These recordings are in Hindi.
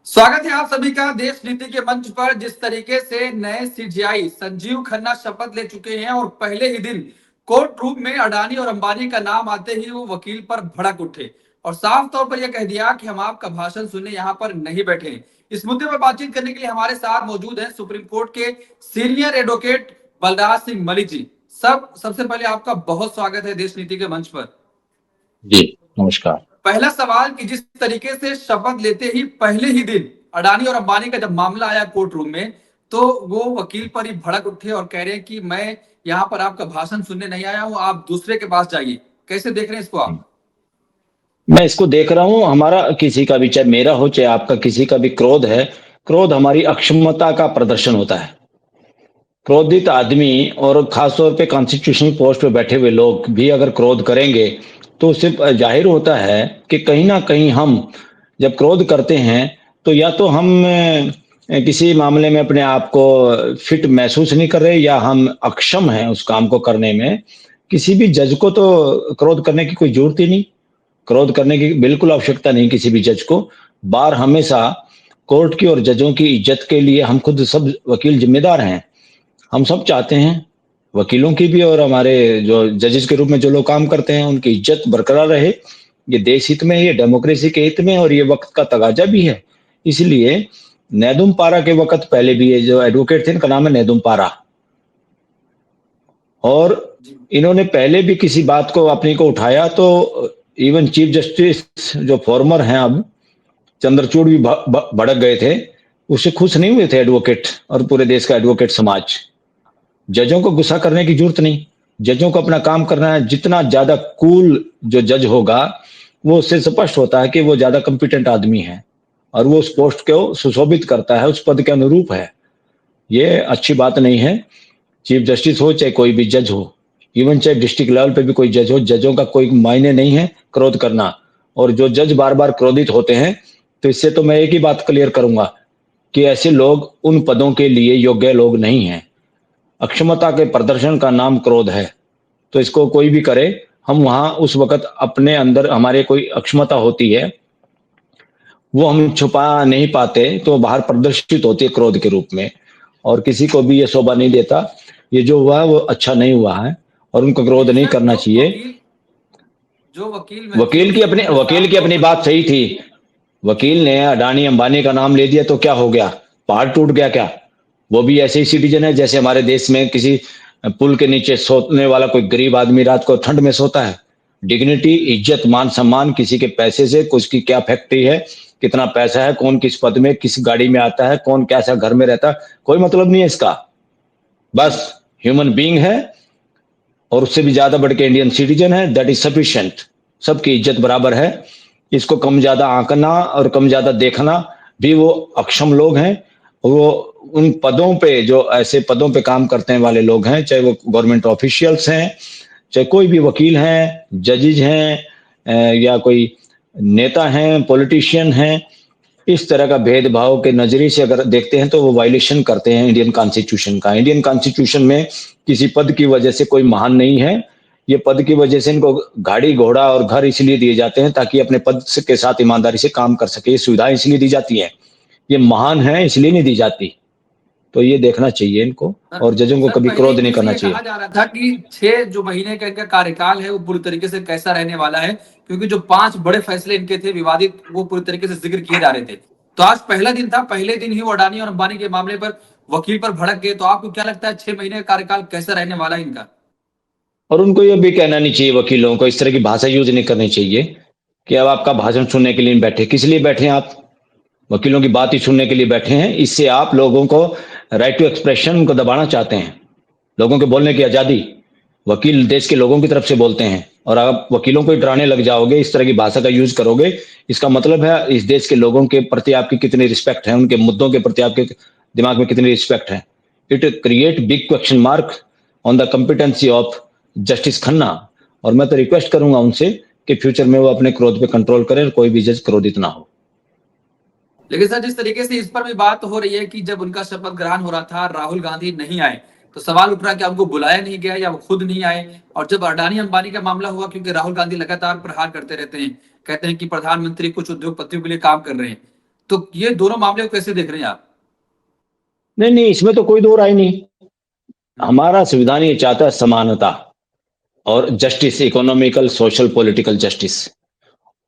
स्वागत है आप सभी का देश नीति के मंच पर। जिस तरीके से नए सीजीआई संजीव खन्ना शपथ ले चुके हैं और पहले ही दिन कोर्ट रूम में अडानी और अंबानी का नाम आते ही वो वकील पर भड़क उठे और साफ तौर पर यह कह दिया कि हम आपका भाषण सुनने यहाँ पर नहीं बैठे हैं। इस मुद्दे पर बातचीत करने के लिए हमारे साथ मौजूद हैं सुप्रीम कोर्ट के सीनियर एडवोकेट बलराज सिंह मलिक जी। सबसे पहले आपका बहुत स्वागत है देश नीति के मंच पर। जी, नमस्कार। पहला सवाल कि जिस तरीके से शपथ लेते ही पहले ही दिन अडानी और अंबानी का जब मामला आया कोर्ट रूम में, तो वो वकील पर ही भड़क उठे और कह रहे हैं कि मैं यहाँ पर आपका भाषण सुनने नहीं आया हूँ, आप दूसरे के पास जाइए। कैसे देख रहे हैं इसको आप? मैं इसको देख रहा हूँ, हमारा किसी का भी, चाहे मेरा हो चाहे आपका, किसी का भी क्रोध है। क्रोध हमारी अक्षमता का प्रदर्शन होता है। क्रोधित आदमी और खास तौर पे कॉन्स्टिट्यूशनल पोस्ट पे बैठे हुए लोग भी अगर क्रोध करेंगे तो उससे जाहिर होता है कि कहीं ना कहीं हम जब क्रोध करते हैं तो या तो हम किसी मामले में अपने आप को फिट महसूस नहीं कर रहे या हम अक्षम हैं उस काम को करने में। किसी भी जज को तो क्रोध करने की कोई जरूरत ही नहीं, क्रोध करने की बिल्कुल आवश्यकता नहीं किसी भी जज को। बार हमेशा कोर्ट की और जजों की इज्जत के लिए हम खुद सब वकील जिम्मेदार हैं। हम सब चाहते हैं वकीलों की भी और हमारे जो जजेस के रूप में जो लोग काम करते हैं उनकी इज्जत बरकरार रहे। ये देश हित में, ये डेमोक्रेसी के हित में और ये वक्त का तगाजा भी है। इसलिए नैदुम पारा के वक्त पहले भी ये जो एडवोकेट थे इनका नाम है नैदुम पारा, और इन्होंने पहले भी किसी बात को अपनी को उठाया तो इवन चीफ जस्टिस जो फॉर्मर हैं अब चंद्रचूड़ भी भड़क गए थे। उससे खुश नहीं हुए थे एडवोकेट और पूरे देश का एडवोकेट समाज। जजों को गुस्सा करने की जरूरत नहीं, जजों को अपना काम करना है। जितना ज्यादा कूल जो जज होगा वो उससे स्पष्ट होता है कि वो ज्यादा कंपिटेंट आदमी है और वो उस पोस्ट को सुशोभित करता है, उस पद के अनुरूप है। ये अच्छी बात नहीं है। चीफ जस्टिस हो चाहे कोई भी जज हो, इवन चाहे डिस्ट्रिक्ट लेवल पे भी कोई जज हो, जजों का कोई मायने नहीं है क्रोध करना। और जो जज बार बार क्रोधित होते हैं तो इससे तो मैं एक ही बात क्लियर करूंगा कि ऐसे लोग उन पदों के लिए योग्य लोग नहीं हैं। अक्षमता के प्रदर्शन का नाम क्रोध है, तो इसको कोई भी करे, हम वहां उस वक्त अपने अंदर हमारे कोई अक्षमता होती है वो हम छुपा नहीं पाते तो बाहर प्रदर्शित होती है क्रोध के रूप में, और किसी को भी ये शोभा नहीं देता। ये जो हुआ है वो अच्छा नहीं हुआ है और उनको क्रोध लेकिन नहीं सर करना चाहिए। जो वकील महफिल थी उन्होंने वकील साफ की तौर अपनी पर बात सही थी। वकील ने अडानी अंबानी का नाम ले दिया तो क्या हो गया? पहाड़ टूट गया क्या? वो भी ऐसे ही सिटीजन है जैसे हमारे देश में किसी पुल के नीचे सोने वाला कोई गरीब आदमी रात को ठंड में सोता है। डिग्निटी, इज्जत, मान सम्मान किसी के पैसे से, कुछ की क्या फैक्ट्री है, कितना पैसा है, कौन किस पद में, किस गाड़ी में आता है, कौन कैसा घर में रहता है, कोई मतलब नहीं है इसका। बस ह्यूमन बीइंग है और उससे भी ज्यादा बढ़ के इंडियन सिटीजन है, दैट इज सफिशिएंट। सबकी इज्जत बराबर है। इसको कम ज्यादा आंकना और कम ज्यादा देखना भी, वो अक्षम लोग हैं। वो उन पदों पे, जो ऐसे पदों पे काम करने वाले लोग हैं, चाहे वो गवर्नमेंट ऑफिशियल्स हैं, चाहे कोई भी वकील हैं, जजेज हैं, या कोई नेता हैं, पॉलिटिशियन हैं, इस तरह का भेदभाव के नजरिए से अगर देखते हैं तो वो वायलेशन करते हैं इंडियन कॉन्स्टिट्यूशन का। इंडियन कॉन्स्टिट्यूशन में किसी पद की वजह से कोई महान नहीं है। ये पद की वजह से इनको गाड़ी घोड़ा और घर इसलिए दिए जाते हैं ताकि अपने पद के साथ ईमानदारी से काम कर सके। ये सुविधाएं इसलिए दी जाती है, ये महान है इसलिए नहीं दी जाती। तो ये देखना चाहिए इनको, और जजों को सर कभी पहले क्रोध एक नहीं दिन से करना ये चाहिए। कहा जा रहा था कि 6 जो महीने का इनका कार्यकाल है वो पूरी तरीके से कैसा रहने वाला है, क्योंकि जो 5 बड़े फैसले इनके थे विवादित वो पूरी तरीके से जिक्र किए जा रहे थे। तो आज पहला दिन था, पहले दिन ही वो अडानी और अंबानी के मामले पर वकील पर भड़क गए। तो आपको क्या लगता है 6 महीने का कार्यकाल कैसा रहने वाला है इनका? और उनको ये भी कहना नहीं चाहिए, वकीलों को इस तरह की भाषा यूज नहीं करनी चाहिए कि अब आपका भाषण सुनने के लिए बैठे। किस लिए बैठे हैं आप? वकीलों की बात ही सुनने के लिए बैठे हैं। इससे आप लोगों को राइट टू एक्सप्रेशन को दबाना चाहते हैं, लोगों के बोलने की आजादी। वकील देश के लोगों की तरफ से बोलते हैं और आप वकीलों को ही डराने लग जाओगे, इस तरह की भाषा का यूज करोगे, इसका मतलब है इस देश के लोगों के प्रति आपकी कितनी रिस्पेक्ट है, उनके मुद्दों के प्रति आपके दिमाग में कितनी रिस्पेक्ट है। It create big question mark on the competency of justice Khanna. और मैं तो रिक्वेस्ट करूंगा उनसे कि फ्यूचर में वो अपने क्रोध पे कंट्रोल करें और कोई भी जज क्रोधित ना हो। लेकिन सर जिस तरीके से इस पर भी बात हो रही है कि जब उनका शपथ ग्रहण हो रहा था राहुल गांधी नहीं आए, तो सवाल उठ रहा कि उनको बुलाया नहीं गया या वो खुद नहीं आए। और जब अडानी अंबानी का मामला हुआ, क्योंकि राहुल गांधी लगातार प्रहार करते रहते हैं, कहते हैं कि प्रधानमंत्री कुछ उद्योगपतियों के लिए काम कर रहे हैं, तो ये दोनों मामले को कैसे देख रहे हैं आप? नहीं नहीं, इसमें तो कोई दो राय नहीं। हम्म, हमारा संविधान ये चाहता है समानता और justice, economical social political justice,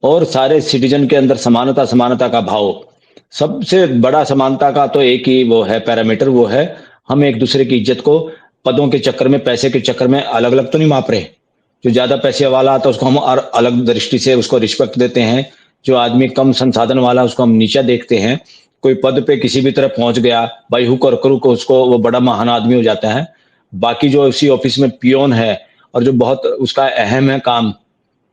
और सारे सिटीजन के अंदर समानता, समानता का भाव। सबसे बड़ा समानता का तो एक ही वो है पैरामीटर, वो है हम एक दूसरे की इज्जत को पदों के चक्कर में, पैसे के चक्कर में अलग अलग तो नहीं माप रहे। जो ज्यादा पैसे वाला आता है उसको हम और अलग दृष्टि से उसको रिस्पेक्ट देते हैं। जो आदमी कम संसाधन वाला उसको हम नीचा देखते हैं। कोई पद पे किसी भी तरह पहुंच गया, बाई हुक और क्रुक उसको वो बड़ा महान आदमी हो जाता है। बाकी जो उसी ऑफिस में पियोन है और जो बहुत उसका अहम है काम,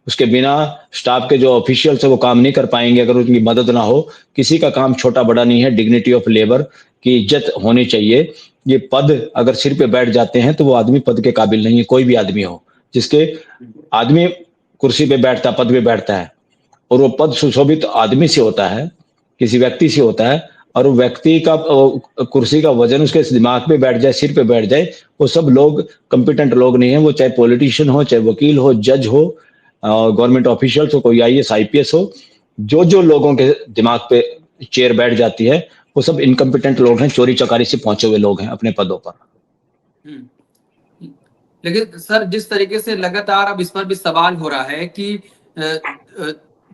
उसके बिना स्टाफ के जो ऑफिशियल्स है वो काम नहीं कर पाएंगे अगर उनकी मदद ना हो। किसी का काम छोटा बड़ा नहीं है, डिग्निटी ऑफ लेबर की इज्जत होनी चाहिए। ये पद अगर सिर पे बैठ जाते हैं तो वो आदमी पद के काबिल नहीं है, कोई भी आदमी हो। जिसके आदमी कुर्सी पे बैठता है, पद पे बैठता है, और वो पद सुशोभित आदमी से होता है, किसी व्यक्ति से होता है, और वो व्यक्ति का कुर्सी का वजन उसके दिमाग पे बैठ जाए, सिर पे बैठ जाए, वो सब लोग कंपिटेंट लोग नहीं है। वो चाहे पॉलिटिशियन हो, चाहे वकील हो, जज हो, गवर्नमेंट ऑफिशियल्स हो, कोई आईएएस आईपीएस हो, जो जो लोगों के दिमाग पे चेयर बैठ जाती है वो सब इनकम्पिटेंट लोग हैं, चोरी चकारी से पहुंचे हुए लोग हैं अपने पदों पर। हम्म। लेकिन सर, जिस तरीके से लगातार अब इस पर भी सवाल हो रहा है कि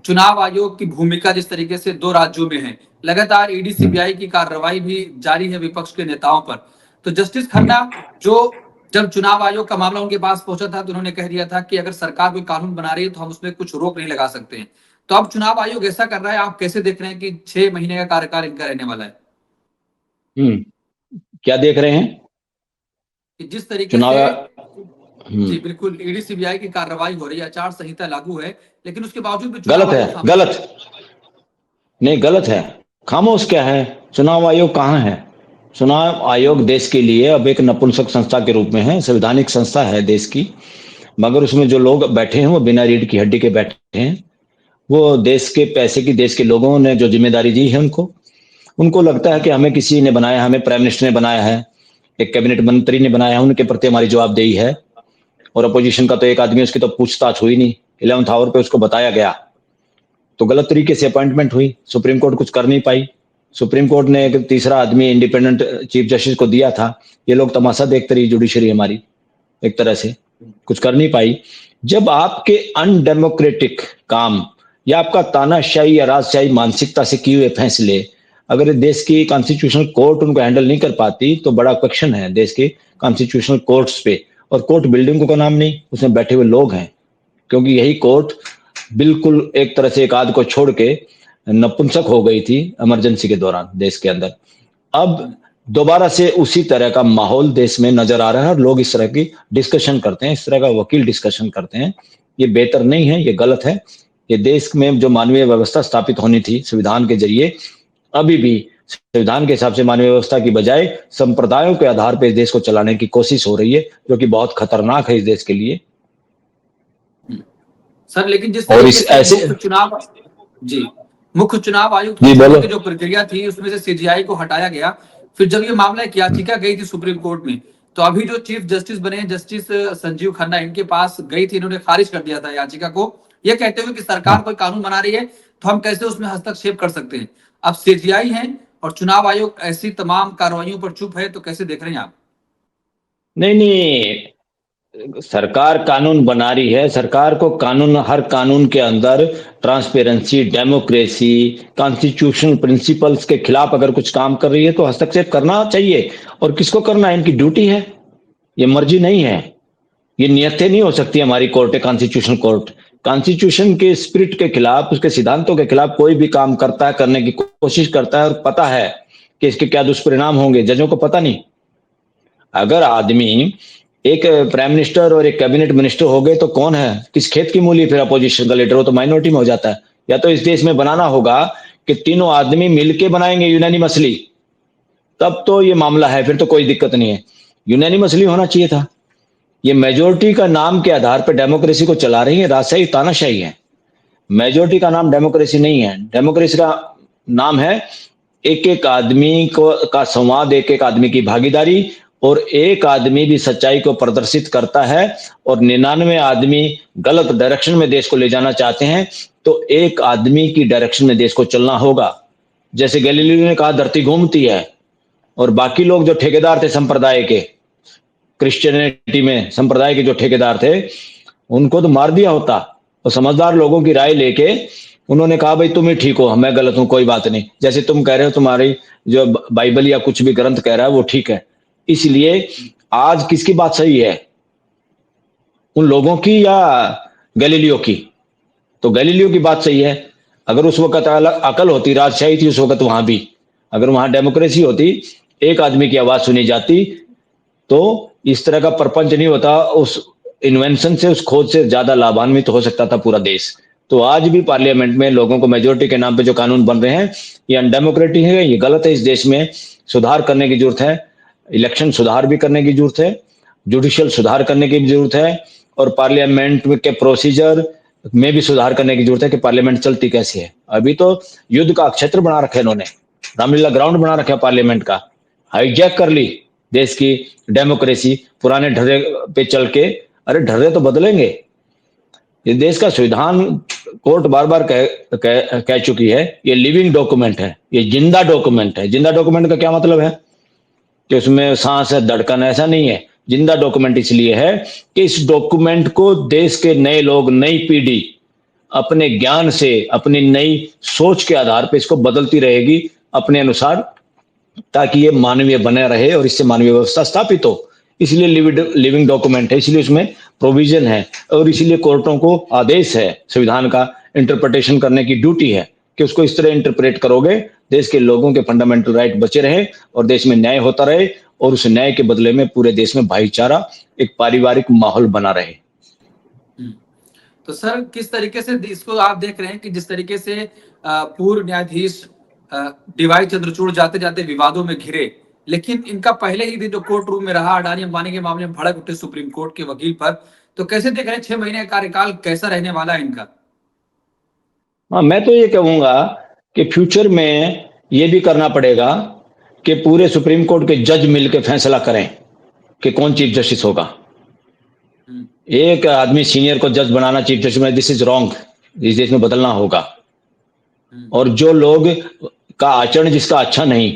चुनाव आयोग की भूमिका जिस तरीके से दो राज्यों में है, लगातार ईडी सीबीआई की कार्रवाई भी जारी है विपक्ष के नेताओं पर। तो जस्टिस खन्ना, जो जब चुनाव आयोग का मामला उनके पास पहुंचा था तो उन्होंने कह दिया था कि अगर सरकार कोई कानून बना रही है तो हम उसमें कुछ रोक नहीं लगा सकते हैं। तो अब चुनाव आयोग ऐसा कर रहा है, आप कैसे देख रहे हैं कि 6 महीने का कार्यकाल इनका रहने वाला है? क्या देख रहे हैं? कि जिस तरीके चुनाव। से, हम्म। जी बिल्कुल, ईडी सीबीआई की कार्रवाई हो रही है, आचार संहिता लागू है, लेकिन उसके बावजूद भी चुनाव गलत है, आयोग सामने गलत। नहीं, गलत है। खामोश क्या है? चुनाव आयोग कहाँ है? चुनाव आयोग देश के लिए अब एक नपुंसक संस्था के रूप में है, संवैधानिक संस्था है देश की। मगर उसमें जो लोग बैठे हैं वो बिना रीढ़ की हड्डी के बैठे हैं। वो देश के पैसे की, देश के लोगों ने जो जिम्मेदारी दी है उनको, उनको लगता है कि हमें किसी ने बनाया, हमें प्राइम मिनिस्टर ने बनाया है, एक कैबिनेट मंत्री ने बनाया है, उनके प्रति हमारी जवाबदेही है। और अपोजिशन का तो एक आदमी, उसकी तो पूछताछ हुई नहीं, 11th आवर पे उसको बताया गया, तो गलत तरीके से अपॉइंटमेंट हुई, सुप्रीम कोर्ट कुछ कर नहीं पाई। सुप्रीम कोर्ट ने एक तीसरा आदमी इंडिपेंडेंट चीफ जस्टिस को दिया था। ये लोग तमाशा देखते रही जुडिशरी हमारी, एक तरह से कुछ कर नहीं पाई। जब आपके अनडेमोक्रेटिक काम या आपका तानाशाही या राजशाही मानसिकता से किए हुए फैसले अगर देश की कॉन्स्टिट्यूशनल कोर्ट उनको हैंडल नहीं कर पाती तो बड़ा क्वेश्चन है देश के कॉन्स्टिट्यूशनल कोर्ट्स पे। और कोर्ट बिल्डिंग का नाम नहीं, उसमें बैठे हुए लोग हैं। क्योंकि यही कोर्ट बिल्कुल एक तरह से एक आध को छोड़ के नपुंसक हो गई थी इमरजेंसी के दौरान देश के अंदर। अब दोबारा से उसी तरह का माहौल देश में नजर आ रहा है और लोग इस तरह की डिस्कशन करते हैं, इस तरह का वकील डिस्कशन करते हैं। ये बेहतर नहीं है, ये गलत है। ये देश में जो मानवीय व्यवस्था स्थापित होनी थी संविधान के जरिए, अभी भी संविधान के हिसाब से मानवीय व्यवस्था की बजाय संप्रदायों के आधार पर इस देश को चलाने की कोशिश हो रही है, जो कि बहुत खतरनाक है इस देश के लिए। सर, लेकिन जिस और तरीके इस से ऐसे। जी मुख्य चुनाव आयुक्त को जी चुनने बोलो। की जो प्रक्रिया थी उसमें से सीजीआई को हटाया गया। फिर जब ये मामला एक याचिका गई थी सुप्रीम कोर्ट में, तो अभी जो चीफ जस्टिस बने हैं, जस्टिस संजीव खन्ना, इनके पास गई थी, इन्होंने खारिज कर दिया था याचिका को, ये कहते हुए कि सरकार कोई कानून बना रही है तो हम कैसे उसमें हस्तक्षेप कर सकते हैं। अब सीजीआई है और चुनाव आयोग ऐसी तमाम कार्रवाइयों पर चुप है, तो कैसे देख रहे हैं आप? नहीं नहीं, सरकार कानून बना रही है। सरकार को कानून, हर कानून के अंदर ट्रांसपेरेंसी, डेमोक्रेसी, कॉन्स्टिट्यूशनल प्रिंसिपल्स के खिलाफ अगर कुछ काम कर रही है तो हस्तक्षेप करना चाहिए। और किसको करना है? इनकी ड्यूटी है, ये मर्जी नहीं है। ये नियतें नहीं हो सकती हमारी कोर्ट है, कॉन्स्टिट्यूशनल कोर्ट। कॉन्स्टिट्यूशन के स्पिरिट के खिलाफ, उसके सिद्धांतों के खिलाफ कोई भी काम करता है, करने की कोशिश करता है और पता है कि इसके क्या दुष्परिणाम होंगे, जजों को पता नहीं। अगर आदमी एक प्राइम मिनिस्टर और एक कैबिनेट मिनिस्टर हो गए तो कौन है, किस खेत की मूली फिर अपोजिशन का लीडर? वो तो माइनॉरिटी में हो जाता है। या तो इस देश में बनाना होगा कि तीनों आदमी मिलके बनाएंगे यूनानिमसली, तब तो ये मामला है, फिर तो कोई दिक्कत नहीं है। यूनानिमसली होना चाहिए था। ये मेजोरिटी का नाम के आधार पर डेमोक्रेसी को चला रही है, राजशाही तानाशाही है। मेजोरिटी का नाम डेमोक्रेसी नहीं है। डेमोक्रेसी का नाम है एक एक आदमी को का संवाद, एक एक आदमी की भागीदारी, और एक आदमी भी सच्चाई को प्रदर्शित करता है और 99 आदमी गलत डायरेक्शन में देश को ले जाना चाहते हैं, तो एक आदमी की डायरेक्शन में देश को चलना होगा। जैसे गैलीलियो ने कहा धरती घूमती है, और बाकी लोग जो ठेकेदार थे संप्रदाय के, क्रिश्चियनिटी में संप्रदाय के जो ठेकेदार थे, उनको तो मार दिया होता। और समझदार लोगों की राय लेके उन्होंने कहा भाई तुम ही ठीक हो, मैं गलत हूं, कोई बात नहीं, जैसे तुम कह रहे हो तुम्हारी जो बाइबल या कुछ भी ग्रंथ कह रहा है वो ठीक है। इसलिए आज किसकी बात सही है, उन लोगों की या गैलीलियो की? तो गैलीलियो की बात सही है। अगर उस वक्त अकल होती, राजशाही थी उस वक्त वहां भी, अगर वहां डेमोक्रेसी होती, एक आदमी की आवाज सुनी जाती, तो इस तरह का प्रपंच नहीं होता। उस इन्वेंशन से, उस खोज से ज्यादा लाभान्वित तो हो सकता था पूरा देश। तो आज भी पार्लियामेंट में लोगों को मेजोरिटी के नाम पे जो कानून बन रहे हैं ये अनडेमोक्रेटिक है, ये गलत है। इस देश में सुधार करने की जरूरत है, इलेक्शन सुधार भी करने की जरूरत है, जुडिशियल सुधार करने की भी जरूरत है, और पार्लियामेंट के प्रोसीजर में भी सुधार करने की जरूरत है कि पार्लियामेंट चलती कैसी है। अभी तो युद्ध का क्षेत्र बना रखा है इन्होंने, रामलीला ग्राउंड बना रखा है पार्लियामेंट का, हाईजैक कर ली देश की डेमोक्रेसी पुराने ढर्रे पे चल के। अरे ढर्रे तो बदलेंगे। ये देश का संविधान कोर्ट बार बार कह चुकी है, ये लिविंग डॉक्यूमेंट है, ये जिंदा डॉक्यूमेंट है। जिंदा डॉक्यूमेंट का क्या मतलब है कि उसमें सांस है, धड़कन है, ऐसा नहीं है। जिंदा डॉक्यूमेंट इसलिए है कि इस डॉक्यूमेंट को देश के नए लोग, नई पीढ़ी अपने ज्ञान से, अपनी नई सोच के आधार पर इसको बदलती रहेगी अपने अनुसार, ताकि ये मानवीय बने रहे और इससे मानवीय व्यवस्था स्थापित हो। इसलिए लिविंग डॉक्यूमेंट है, इसलिए उसमें प्रोविजन है, और इसीलिए कोर्टों को आदेश है, संविधान का इंटरप्रिटेशन करने की ड्यूटी है कि उसको इस तरह इंटरप्रेट करोगे देश के लोगों के फंडामेंटल राइट बचे रहे और देश में न्याय होता रहे, और उस न्याय के बदले में पूरे देश में भाईचारा, एक पारिवारिक माहौल बना रहे। तो सर किस तरीके से इसको आप देख रहे हैं कि जिस तरीके से पूर्व न्यायाधीश डीवाई चंद्रचूड़ जाते जाते विवादों में घिरे, लेकिन इनका पहले ही दिन जो कोर्ट रूम में रहा, अडानी अंबानी के मामले में भड़क उठे सुप्रीम कोर्ट के वकील पर, तो कैसे देख रहे हैं 6 महीने का कार्यकाल कैसा रहने वाला है इनका? हाँ, मैं तो ये कहूंगा कि फ्यूचर में ये भी करना पड़ेगा कि पूरे सुप्रीम कोर्ट के जज मिलकर फैसला करें कि कौन चीफ जस्टिस होगा। एक आदमी सीनियर को जज बनाना चीफ जस्टिस में, दिस इज रॉन्ग। इस देश में बदलना होगा। और जो लोग का आचरण जिसका अच्छा नहीं,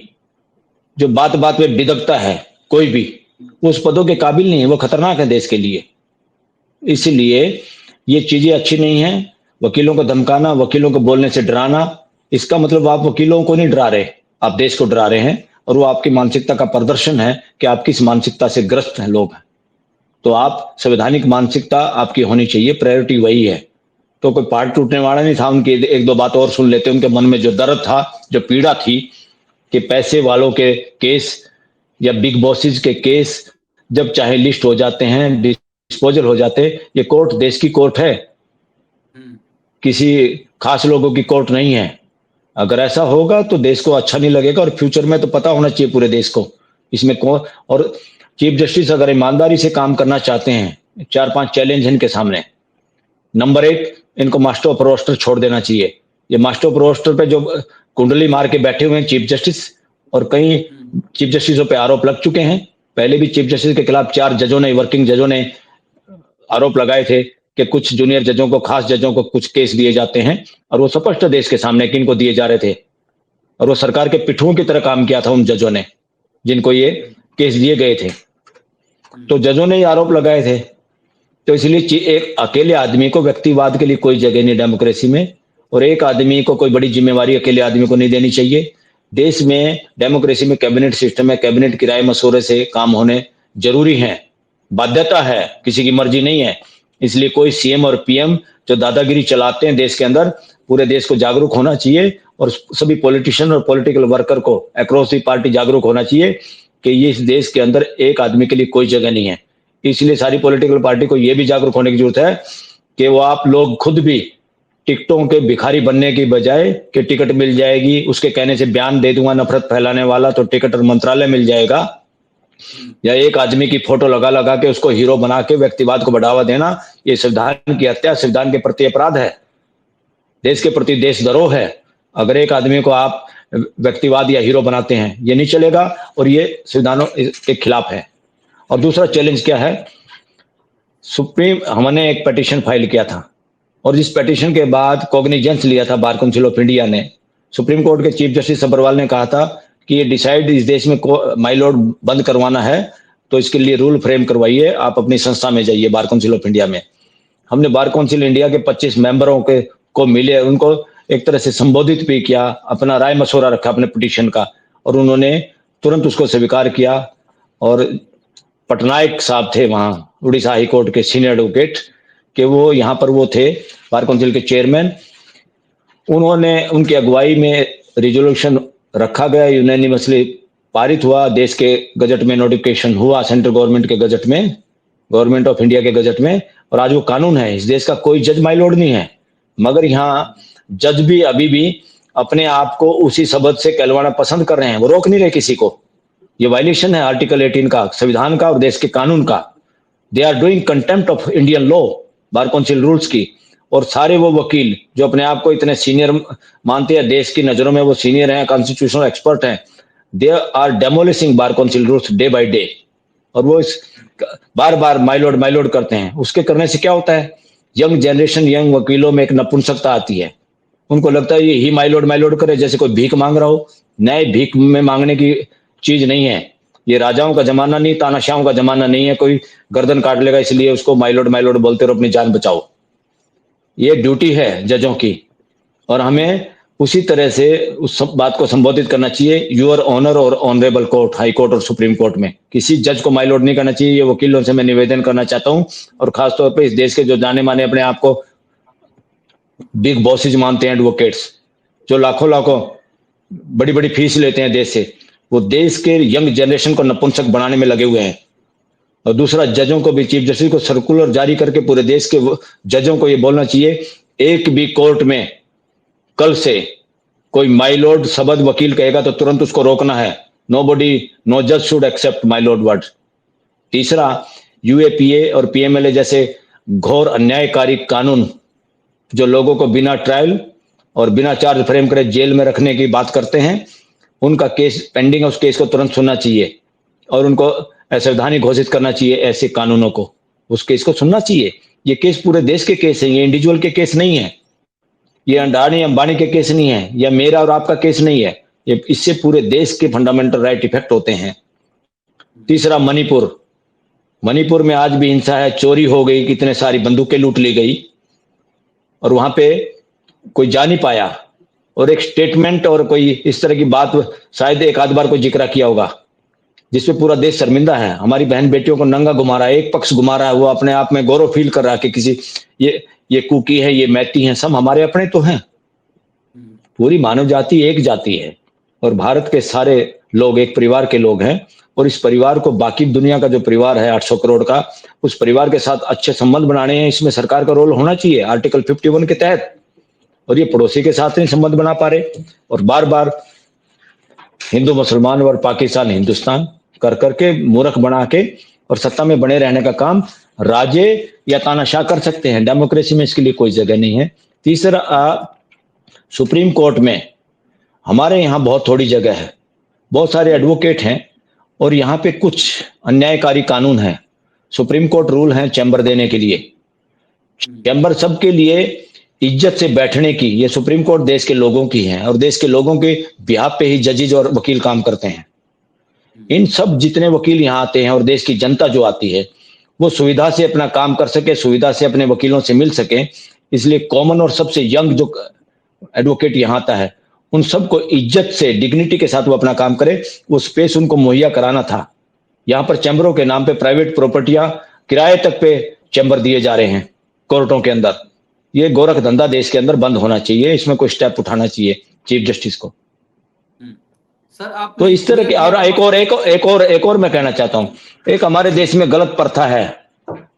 जो बात बात में बिदकता है, कोई भी उस पदों के काबिल नहीं है, वो खतरनाक है देश के लिए। इसलिए ये चीजें अच्छी नहीं है। वकीलों को धमकाना, वकीलों को बोलने से डराना, इसका मतलब आप वकीलों को नहीं डरा रहे, आप देश को डरा रहे हैं, और वो आपकी मानसिकता का प्रदर्शन है कि आप किस मानसिकता से ग्रस्त हैं लोग। तो आप संवैधानिक मानसिकता आपकी होनी चाहिए, प्रायोरिटी वही है। तो कोई पहाड़ टूटने वाला नहीं था, उनकी एक दो बात और सुन लेते, उनके मन में जो दर्द था, जो पीड़ा थी कि पैसे वालों के केस या बिग बॉसेस के केस जब चाहे लिस्ट हो जाते हैं, डिस्पोजल हो जाते। ये कोर्ट देश की कोर्ट है, किसी खास लोगों की कोर्ट नहीं है। अगर ऐसा होगा तो देश को अच्छा नहीं लगेगा, और फ्यूचर में तो पता होना चाहिए पूरे देश को इसमें कौन। और चीफ जस्टिस अगर ईमानदारी से काम करना चाहते हैं, 4-5 चैलेंज इनके सामने। नंबर 1, इनको मास्टर ऑफ रोस्टर छोड़ देना चाहिए। ये मास्टर ऑफ रोस्टर पे जो कुंडली मार के बैठे हुए हैं चीफ जस्टिस, और कई चीफ जस्टिसों पे आरोप लग चुके हैं। पहले भी चीफ जस्टिस के खिलाफ 4 जजों ने, वर्किंग जजों ने आरोप लगाए थे कि कुछ जूनियर जजों को, खास जजों को कुछ केस दिए जाते हैं, और वो स्पष्ट देश के सामने कि इनको दिए जा रहे थे, और वो सरकार के पिट्ठुओं की तरह काम किया था उन जजों ने जिनको ये केस दिए गए थे। तो जजों ने ये आरोप लगाए थे। तो इसलिए एक अकेले आदमी को व्यक्तिवाद के लिए कोई जगह नहीं डेमोक्रेसी में, और एक आदमी को कोई बड़ी जिम्मेवारी अकेले आदमी को नहीं देनी चाहिए। देश में डेमोक्रेसी में कैबिनेट सिस्टम है, कैबिनेट की राय मशवरे से काम होने जरूरी है, बाध्यता है, किसी की मर्जी नहीं है। इसलिए कोई सीएम और पीएम जो दादागिरी चलाते हैं देश के अंदर, पूरे देश को जागरूक होना चाहिए, और सभी पॉलिटिशियन और पॉलिटिकल वर्कर को अक्रॉस दी पार्टी जागरूक होना चाहिए कि ये इस देश के अंदर एक आदमी के लिए कोई जगह नहीं है। इसलिए सारी पॉलिटिकल पार्टी को यह भी जागरूक होने की जरूरत है कि वो आप लोग खुद भी टिकटों के भिखारी बनने की बजाय कि टिकट मिल जाएगी, उसके कहने से बयान दे दूंगा नफरत फैलाने वाला तो टिकट और मंत्रालय मिल जाएगा, या एक आदमी की फोटो लगा लगा के उसको हीरो बना के व्यक्तिवाद को बढ़ावा देना, ये संविधान की हत्या, संविधान के प्रति अपराध है, देश के प्रति देशद्रोह है। अगर एक आदमी को आप व्यक्तिवाद या हीरो बनाते हैं, ये नहीं चलेगा, और ये संविधानों के खिलाफ है। और दूसरा चैलेंज क्या है, सुप्रीम, हमने एक पिटीशन फाइल किया था, और जिस पिटीशन के बाद कॉग्निजेंस लिया था बार काउंसिल ऑफ इंडिया ने, सुप्रीम कोर्ट के चीफ जस्टिस सब्रवाल ने कहा था कि ये डिसाइड इस देश में माई लॉर्ड बंद करवाना है तो इसके लिए रूल फ्रेम करवाइए, आप अपनी संस्था में जाइए, बार काउंसिल ऑफ इंडिया में। हमने बार काउंसिल इंडिया के 25 मेंबरों के को मिले, उनको एक तरह से संबोधित भी किया, अपना राय मशवरा रखा अपने पिटीशन का, और उन्होंने तुरंत उसको स्वीकार किया। और पटनायक साहब थे वहां उड़ीसा हाई कोर्ट के सीनियर एडवोकेट कि वो यहाँ पर वो थे बार काउंसिल के चेयरमैन, उन्होंने उनकी अगुवाई में रिजोल्यूशन रखा गया, यूनानिमसली पारित हुआ, देश के गजट में नोटिफिकेशन हुआ, सेंट्रल गवर्नमेंट के गजट में, गवर्नमेंट ऑफ इंडिया के गजट में, और आज वो कानून है। इस देश का कोई जज माई लॉर्ड नहीं है, मगर यहाँ जज भी अभी भी अपने आप को उसी शब्द से कहलवाना पसंद कर रहे हैं, वो रोक नहीं रहे किसी को। ये वायलेशन है आर्टिकल 18 का, संविधान का और देश के कानून का। They are doing contempt of Indian law, bar council rules की। और सारे वो वकील जो अपने आप को इतने सीनियर मानते हैं, देश की नजरों में वो सीनियर हैं, कॉन्स्टिट्यूशनल एक्सपर्ट हैं, they are demolishing bar council rules day by day. और वो इस बार बार माई लॉर्ड करते हैं। उसके करने से क्या होता है, यंग जनरेशन, यंग वकीलों में एक नपुंसकता आती है। उनको लगता है ये ही माई लॉर्ड करे, जैसे कोई भीख मांग रहा हो। नए भीख में मांगने की चीज नहीं है, ये राजाओं का जमाना नहीं, तानाशाहों का जमाना नहीं है, कोई गर्दन काट लेगा इसलिए उसको माई लॉर्ड बोलते रहो, अपनी जान बचाओ। ये ड्यूटी है जजों की, और हमें उसी तरह से उस बात को संबोधित करना चाहिए, यूर ऑनर और ऑनरेबल कोर्ट, हाई कोर्ट और सुप्रीम कोर्ट में किसी जज को माई लॉर्ड नहीं करना चाहिए। ये वकीलों से मैं निवेदन करना चाहता हूं, और खासतौर पर इस देश के जो जाने माने अपने आप को बिग बॉसेज मानते हैं, एडवोकेट्स जो लाखों लाखों बड़ी बड़ी फीस लेते हैं देश से, वो देश के यंग जनरेशन को नपुंसक बनाने में लगे हुए हैं। और दूसरा, जजों को भी, चीफ जस्टिस को सर्कुलर जारी करके पूरे देश के जजों को ये बोलना चाहिए, एक भी कोर्ट में कल से कोई माई लॉर्ड शब्द वकील कहेगा तो तुरंत उसको रोकना है। नो जज should accept my lord word. तीसरा, यूएपीए और पीएमएलए जैसे घोर अन्यायकारी कानून जो लोगों को बिना ट्रायल और बिना चार्ज फ्रेम करे जेल में रखने की बात करते हैं, उनका केस पेंडिंग है, उस केस को तुरंत सुनना चाहिए और उनको असंवैधानिक घोषित करना चाहिए। ऐसे कानूनों को, उस केस को सुनना चाहिए। ये केस पूरे देश के केस है, ये इंडिविजुअल के केस नहीं है, ये अडानी अंबानी के केस नहीं है, या मेरा और आपका केस नहीं है। ये इससे पूरे देश के फंडामेंटल राइट इफेक्ट होते हैं। तीसरा, मणिपुर में आज भी हिंसा है, चोरी हो गई, कितने सारी बंदूकें लूट ली गई और वहां पे कोई जा नहीं पाया। और एक स्टेटमेंट और कोई इस तरह की बात शायद एक आध बार कोई जिक्र किया होगा, जिसपे पूरा देश शर्मिंदा है। हमारी बहन बेटियों को नंगा घुमा रहा है, एक पक्ष घुमा रहा है, वो अपने आप में गौरव फील कर रहा है कि किसी ये कुकी है, ये मैती है, सब हमारे अपने तो हैं। पूरी मानव जाति एक जाति है और भारत के सारे लोग एक परिवार के लोग हैं, और इस परिवार को बाकी दुनिया का जो परिवार है 800 करोड़ का, उस परिवार के साथ अच्छे संबंध बनाने हैं। इसमें सरकार का रोल होना चाहिए आर्टिकल 51 के तहत, और ये पड़ोसी के साथ नहीं संबंध बना पा रहे, और बार बार हिंदू मुसलमान और पाकिस्तान हिंदुस्तान कर करके मूर्ख बना के और सत्ता में बने रहने का काम राजे या तानाशाह कर सकते हैं। डेमोक्रेसी में इसके लिए कोई जगह नहीं है। तीसरा, सुप्रीम कोर्ट में हमारे यहाँ बहुत थोड़ी जगह है, बहुत सारे एडवोकेट हैं और यहाँ पे कुछ अन्यायकारी कानून है। सुप्रीम कोर्ट रूल है चैम्बर देने के लिए, चैम्बर सबके लिए इज्जत से बैठने की। ये सुप्रीम कोर्ट देश के लोगों की है और देश के लोगों के बिहाफ पे ही जजेज और वकील काम करते हैं। इन सब जितने वकील यहाँ आते हैं और देश की जनता जो आती है वो सुविधा से अपना काम कर सके, सुविधा से अपने वकीलों से मिल सके, इसलिए कॉमन और सबसे यंग जो एडवोकेट यहाँ आता है उन सबको इज्जत से, डिग्निटी के साथ वो अपना काम करे, वो स्पेस उनको मुहैया कराना था। यहाँ पर चैम्बरों के नाम पे प्राइवेट प्रॉपर्टियां किराए तक पे चैम्बर दिए जा रहे हैं कोर्टों के अंदर। ये गोरख धंधा देश के अंदर बंद होना चाहिए, इसमें कोई स्टेप उठाना चाहिए चीफ जस्टिस को। सर आप तो इस तरह के, और एक और मैं कहना चाहता हूं, एक हमारे देश में गलत प्रथा है,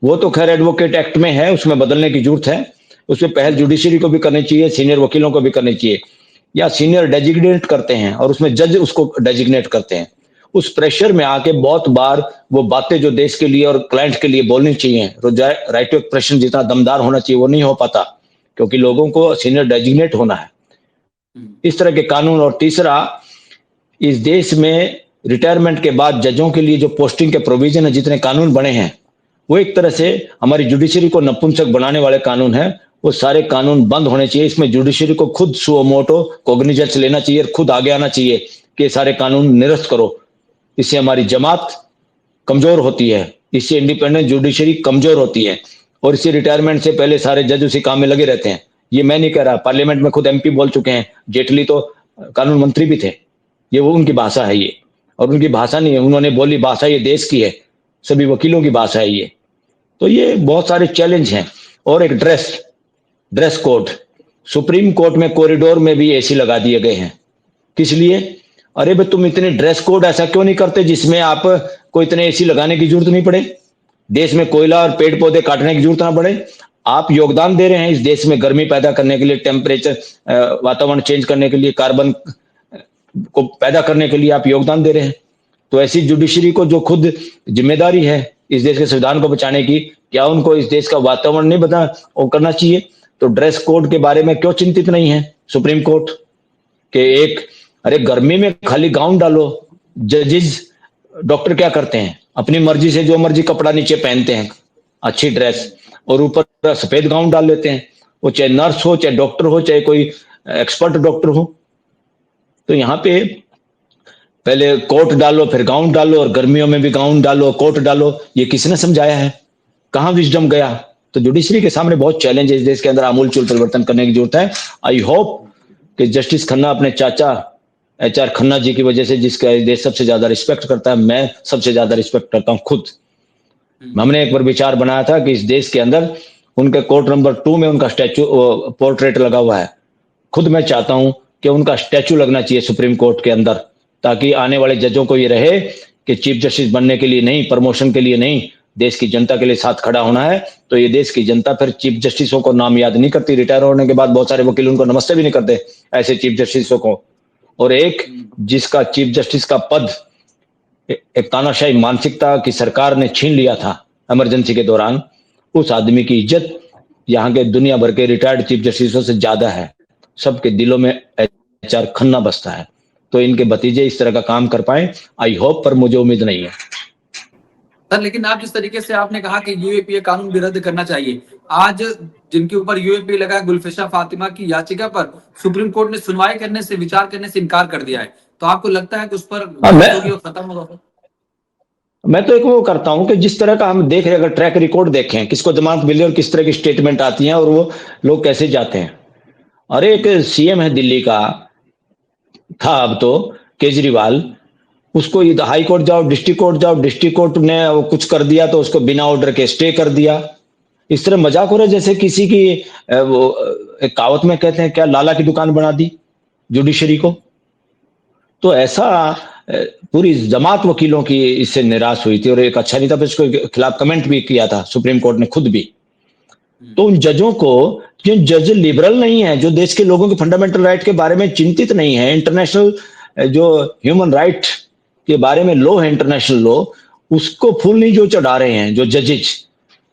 वो तो खैर एडवोकेट एक्ट में है, उसमें बदलने की जरूरत है। उसमें पहल जुडिशरी को भी करनी चाहिए, सीनियर वकीलों को भी करनी चाहिए, या सीनियर डेजिग्नेट करते हैं और उसमें जज उसको डेजिग्नेट करते हैं। उस प्रेशर में आके बहुत बार वो बातें जो देश के लिए और क्लाइंट के लिए बोलनी चाहिए, राइट टू एक्सप्रेशन जितना दमदार होना चाहिए वो नहीं हो पाता, क्योंकि लोगों को सीनियर डेजिग्नेट होना है। इस तरह के कानून। और तीसरा, इस देश में रिटायरमेंट के बाद जजों के लिए जो पोस्टिंग के प्रोविजन है, जितने कानून बने हैं, वो एक तरह से हमारी जुडिशरी को नपुंसक बनाने वाले कानून है। वो सारे कानून बंद होने चाहिए। इसमें जुडिशरी को खुद सुओ मोटो कॉग्निजेंस लेना चाहिए, खुद आगे आना चाहिए कि ये सारे कानून निरस्त करो। इससे हमारी जमात कमजोर होती है, इससे इंडिपेंडेंट जुडिशरी कमजोर होती है, और इससे रिटायरमेंट से पहले सारे जज उसी काम में लगे रहते हैं। ये मैं नहीं कह रहा, पार्लियामेंट में खुद एमपी बोल चुके हैं, जेटली तो कानून मंत्री भी थे। ये वो उनकी भाषा है ये, और उनकी भाषा नहीं है, उन्होंने बोली भाषा ये देश की है, सभी वकीलों की भाषा है ये। तो ये बहुत सारे चैलेंज हैं। और एक ड्रेस कोड, सुप्रीम कोर्ट में कॉरिडोर में भी एसी लगा दिए गए हैं। किस लिए? अरे भाई तुम इतने ड्रेस कोड ऐसा क्यों नहीं करते जिसमें आप को इतने एसी लगाने की जरूरत नहीं पड़े, देश में कोयला और पेड़ पौधे काटने की जरूरत ना पड़े। आप योगदान दे रहे हैं इस देश में गर्मी पैदा करने के लिए, टेम्परेचर वातावरण चेंज करने के लिए, कार्बन को पैदा करने के लिए आप योगदान दे रहे हैं। तो ऐसी जुडिशरी को जो खुद जिम्मेदारी है इस देश के संविधान को बचाने की, क्या उनको इस देश का वातावरण नहीं बता वो करना चाहिए? तो ड्रेस कोड के बारे में क्यों चिंतित नहीं है सुप्रीम कोर्ट के? एक अरे गर्मी में खाली गाउन डालो। जजेस डॉक्टर क्या करते हैं, अपनी मर्जी से जो मर्जी कपड़ा नीचे पहनते हैं, अच्छी ड्रेस, और ऊपर सफेद गाउन डाल लेते हैं। वो चाहे नर्स हो, चाहे डॉक्टर हो, चाहे कोई एक्सपर्ट डॉक्टर हो। तो यहाँ पे पहले कोट डालो, फिर गाउन डालो, और गर्मियों में भी गाउन डालो, कोट डालो। ये किसने समझाया है? कहां विजडम गया? तो जुडिशरी के सामने बहुत चैलेंज है, इस देश के अंदर आमूलचूल परिवर्तन करने की जरूरत है। आई होप कि जस्टिस खन्ना अपने चाचा HR खन्ना जी की वजह से, जिसका इस देश सबसे ज्यादा रिस्पेक्ट करता है, मैं सबसे ज्यादा रिस्पेक्ट करता हूं खुद, हमने एक बार विचार बनाया था कि इस देश के अंदर उनके कोर्ट नंबर 2 में उनका स्टैचू पोर्ट्रेट लगा हुआ है। खुद मैं चाहता हूं कि उनका स्टैचू लगना चाहिए सुप्रीम कोर्ट के अंदर, ताकि आने वाले जजों को ये रहे कि चीफ जस्टिस बनने के लिए नहीं, प्रमोशन के लिए नहीं, देश की जनता के लिए साथ खड़ा होना है। तो ये देश की जनता फिर चीफ जस्टिसों को नाम याद नहीं करती। रिटायर होने के बाद बहुत सारे वकील उनको नमस्ते भी नहीं करते, ऐसे चीफ जस्टिसों को। और एक जिसका चीफ जस्टिस का पद एक तानाशाही मानसिकता की सरकार ने छीन लिया था इमरजेंसी के दौरान, उस आदमी की इज्जत यहाँ के दुनिया भर के रिटायर्ड चीफ जस्टिसों से ज्यादा है। सबके दिलों में HR खन्ना बसता है। तो इनके भतीजे इस तरह का काम कर पाए, आई होप, पर मुझे उम्मीद नहीं है। सर, लेकिन आप जिस तरीके से आपने कहा कि यूएपीए कानून भी रद्द करना चाहिए, आज जिनके ऊपर यूएपीए लगा है, गुलफिशा फातिमा की याचिका पर सुप्रीम कोर्ट ने सुनवाई करने से, विचार करने से इनकार कर दिया है। तो आपको लगता है कि उस पर बहस होगी और खत्म होगा? मैं तो एक वो करता हूं कि जिस तरह का हम देख रहे, अगर ट्रैक रिकॉर्ड देखें, किसको जमानत मिली और किस तरह की स्टेटमेंट आती है और वो लोग कैसे जाते हैं। अरे एक CM है दिल्ली का, था अब तो, केजरीवाल, उसको हाई कोर्ट जाओ, डिस्ट्रिक्ट कोर्ट जाओ, डिस्ट्रिक्ट कोर्ट ने वो कुछ कर दिया तो उसको बिना ऑर्डर के स्टे कर दिया। इस तरह मजाक हो रहा है जैसे किसी की वो एक कहावत में कहते हैं क्या, लाला की दुकान बना दी जुडिशरी को। तो ऐसा पूरी जमात वकीलों की इससे निराश हुई थी, और एक अच्छा नहीं था, इसको खिलाफ कमेंट भी किया था सुप्रीम कोर्ट ने खुद भी। तो उन जजों को, जो जज लिबरल नहीं है, जो देश के लोगों के फंडामेंटल राइट के बारे में चिंतित नहीं है, इंटरनेशनल जो ह्यूमन राइट के बारे में लॉ है, इंटरनेशनल लॉ, उसको फूल नहीं जो चढ़ा रहे हैं, जो जजेज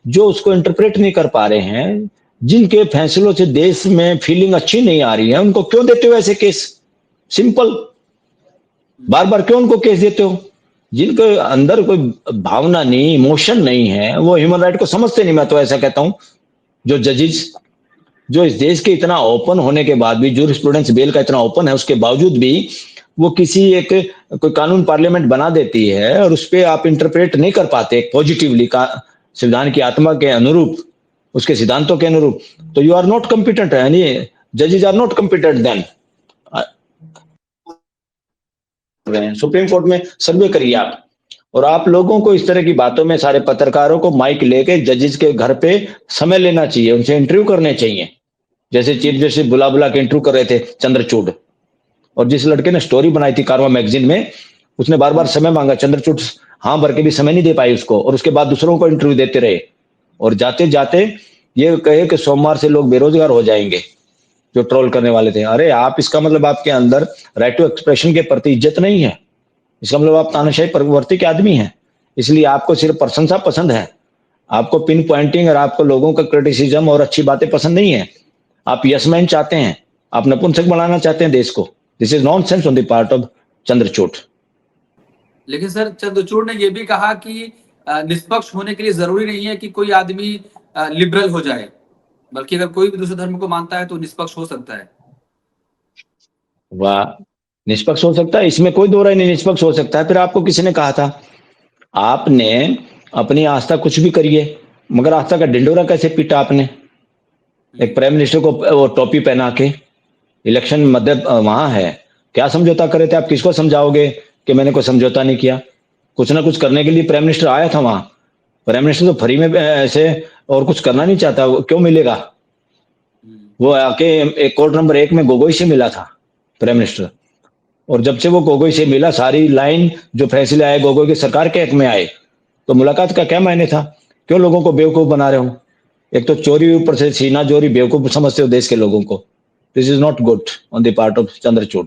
जो उसको इंटरप्रेट नहीं कर पा रहे हैं, जिनके फैसलों से देश में फीलिंग अच्छी नहीं आ रही है, उनको क्यों देते हो ऐसे केस? सिंपल, बार बार क्यों उनको केस देते हो? जिनके अंदर कोई भावना नहीं, इमोशन नहीं है, वो ह्यूमन राइट को समझते नहीं। मैं तो ऐसा कहता हूं, जो जजेस जो इस देश के इतना ओपन होने के बाद भी, जूरिस्प्रूडेंस बेल का इतना ओपन है, उसके बावजूद भी वो किसी एक कोई कानून पार्लियामेंट बना देती है और उस पर आप इंटरप्रेट नहीं कर पाते पॉजिटिवली, का संविधान की आत्मा के अनुरूप, उसके सिद्धांतों के अनुरूप, तो यू आर नॉट कॉम्पिटेंट, यानी जजेस are not competent then. Supreme court में सर्वे करिए आप, और आप लोगों को इस तरह की बातों में, सारे पत्रकारों को माइक लेके जजेस के घर पे समय लेना चाहिए, उनसे इंटरव्यू करने चाहिए, जैसे चीफ जस्टिस बुला बुला के इंटरव्यू कर रहे थे चंद्रचूड़। और जिस लड़के ने स्टोरी बनाई थी कारवा मैगजीन में, उसने बार बार समय मांगा, चंद्रचूड़ हाँ भर के भी समय नहीं दे पाई उसको, और उसके बाद दूसरों को इंटरव्यू देते रहे, और जाते जाते ये कहे कि सोमवार से लोग बेरोजगार हो जाएंगे जो ट्रोल करने वाले थे। अरे आप, इसका मतलब आपके अंदर राइट टू एक्सप्रेशन के प्रति इज्जत नहीं है, इसका मतलब आप तानाशाही प्रवृत्ति के आदमी हैं। इसलिए आपको सिर्फ प्रशंसा पसंद है, आपको पिन पॉइंटिंग और आपको लोगों का क्रिटिसिज्म और अच्छी बातें पसंद नहीं है। आप यसमैन चाहते हैं, आप नपुंसक बनाना चाहते हैं देश को। This is nonsense on the part of Chandrachud. लेकिन सर, चंद्रचूड़ ने यह भी कहा कि निष्पक्ष होने के लिए जरूरी नहीं है कि कोई आदमी लिबरल हो जाए, बल्कि अगर कोई भी दूसरे धर्म को मानता है तो निष्पक्ष हो सकता है। वाह, निष्पक्ष हो सकता है, इसमें कोई दो राय नहीं, निष्पक्ष हो सकता है। फिर आपको किसी ने कहा था, आपने अपनी आस्था कुछ भी करिए, मगर आस्था का ढिंडोरा कैसे पीटा आपने? एक प्राइम मिनिस्टर को वो टोपी पहना के, इलेक्शन मध्य वहां है, क्या समझौता करे थे? आप किसको समझाओगे कि मैंने कोई समझौता नहीं किया? कुछ ना कुछ करने के लिए प्राइम मिनिस्टर आया था वहां। प्राइम मिनिस्टर तो फ्री में ऐसे और कुछ करना नहीं चाहता, वो क्यों मिलेगा? वो आके एक कोर्ट नंबर 1 में गोगोई से मिला था प्राइम मिनिस्टर, और जब से वो गोगोई से मिला, सारी लाइन जो फैसले आए गोगोई की सरकार के हक में आए, तो मुलाकात का क्या मायने था? क्यों लोगों को बेवकूफ बना रहे हो? एक तो चोरी, ऊपर से सीना चोरी, बेवकूफ समझते हो देश के लोगों को। This is not good on the part of Chandrachud.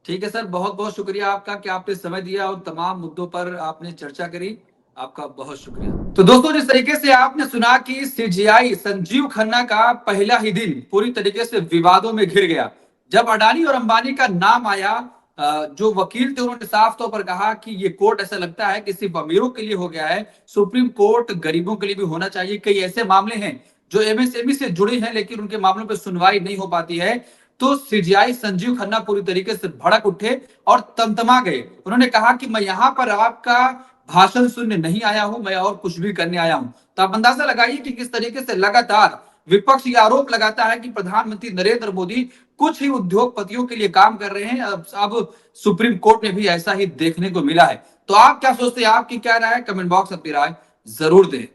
ठीक है सर, बहुत बहुत शुक्रिया आपका कि आपने समय दिया और तमाम मुद्दों पर आपने चर्चा करी। आपका बहुत शुक्रिया। तो दोस्तों, जिस तरीके से आपने सुना कि सीजीआई संजीव खन्ना का पहला ही दिन पूरी तरीके से विवादों में घिर गया। जब अडानी और अंबानी का नाम आया, जो वकील थे उन्होंने साफ तौर पर कहा कि ये कोर्ट ऐसा लगता है कि सिर्फ अमीरों के लिए हो गया है, सुप्रीम कोर्ट गरीबों के लिए भी होना चाहिए। कई ऐसे मामले हैं जो एमएसएमई से जुड़े हैं लेकिन उनके मामलों पर सुनवाई नहीं हो पाती है। तो सीजीआई संजीव खन्ना पूरी तरीके से भड़क उठे और तमतमा गए। उन्होंने कहा कि मैं यहां पर आपका भाषण सुनने नहीं आया हूं, मैं और कुछ भी करने आया हूं। तो आप अंदाजा लगाइए कि किस तरीके से लगातार विपक्ष ये आरोप लगाता है कि प्रधानमंत्री नरेंद्र मोदी कुछ ही उद्योगपतियों के लिए काम कर रहे हैं। अब सुप्रीम कोर्ट में भी ऐसा ही देखने को मिला है। तो आप क्या सोचते हैं? आपकी क्या राय है? कमेंट बॉक्स अपनी राय जरूर दें।